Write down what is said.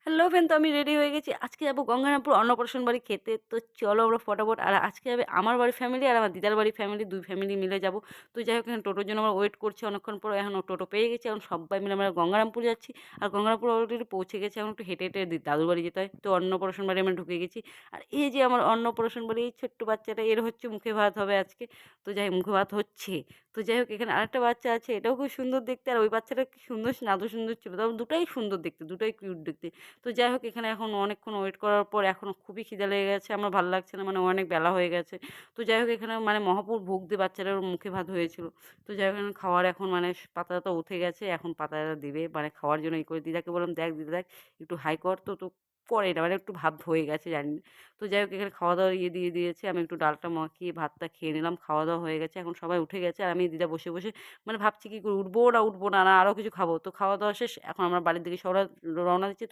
Hello friend, তো আমি ready হয়ে গেছি। আজকে যাবো গঙ্গারামপুর অন্নপ্রাশন বাড়ি খেতে। তো চলো আমরা ফটাফট আর আজকে যাবে আমার বাড়ির ফ্যামিলি আর আমার দিদার বাড়ির ফ্যামিলি ২ ফ্যামিলি মিলে যাবো। তো যাই হোক এখানে টোটোর জন্য আমরা ওয়েট করছি অনেকক্ষণ পরে এখন টোটো পেয়ে গেছি। এখন সবাই মিলে আমরা গঙ্গারামপুর যাচ্ছি। আর গঙ্গারামপুর অলরেডি পৌঁছে গেছি। এখন একটু হেঁটে, হেঁটে দাদুর বাড়ি যেতে হয়। তো অন্নপ্রাশন বাড়ি আমরা ঢুকে গেছি। আর এই যে আমার অন্নপ্রাশন বাড়ি এই ছোট্ট বাচ্চাটা এর হচ্ছে মুখে ভাত হবে আজকে। তো যাই হোক মুখে ভাত হচ্ছে। তো যাই হোক এখানে আরেকটা বাচ্চা আছে এটাও খুব সুন্দর দেখতে আর ওই বাচ্চাটা কি সুন্দর নাদু সুন্দর ছিল। তবে দুটাই সুন্দর দেখতে, দুটাই কিউট দেখতে। তো যাই হোক এখানে এখন অনেকক্ষণ ওয়েট করার পর এখনও খুবই খিদে লেগে গেছে। আমার ভাল লাগছে না মানে অনেক বেলা হয়ে গেছে। তো যাই হোক এখানে মানে মহাপুর ভোগ দিয়ে বাচ্চাটার মুখে ভাত হয়েছিল। তো যাই হোক এখন খাওয়ার এখন মানে পাতা-টাতা উঠে গেছে। এখন পাতা-টাতা দিবে মানে খাওয়ার জন্য করে দিদাকে বললাম, "দেখ দিদা দেখ একটু হাই কর।" তো করে না মানে একটু ভাত হয়ে গেছে জানি না। তো যাই হোক এখানে খাওয়া-দাওয়া দিয়ে দিয়েছে। আমি একটু ডালটা মাখিয়ে ভাতটা খেয়ে নিলাম। খাওয়া-দাওয়া হয়ে গেছে। এখন সবাই উঠে গেছে আর আমি দিদা বসে, বসে মানে ভাবছি কি করে উঠবো না উঠবো না, না আরো কিছু খাবো। তো খাওয়া-দাওয়া শেষ। এখন আমরা বাড়ির দিকে রওনা দিচ্ছি। তো